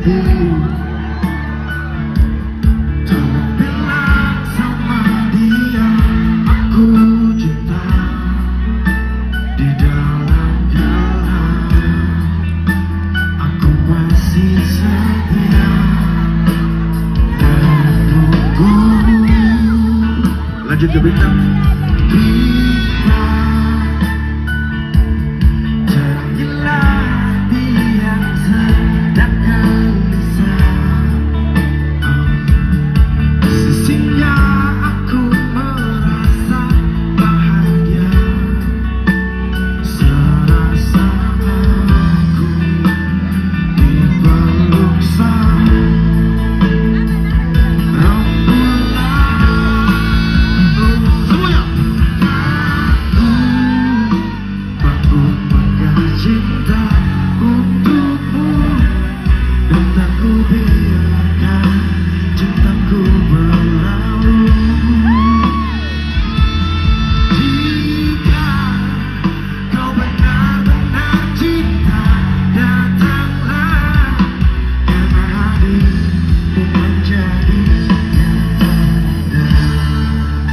Tolong bilang sama dia aku cinta di dalam gelap. Aku masih setia menunggu. Lanjut ke bintang.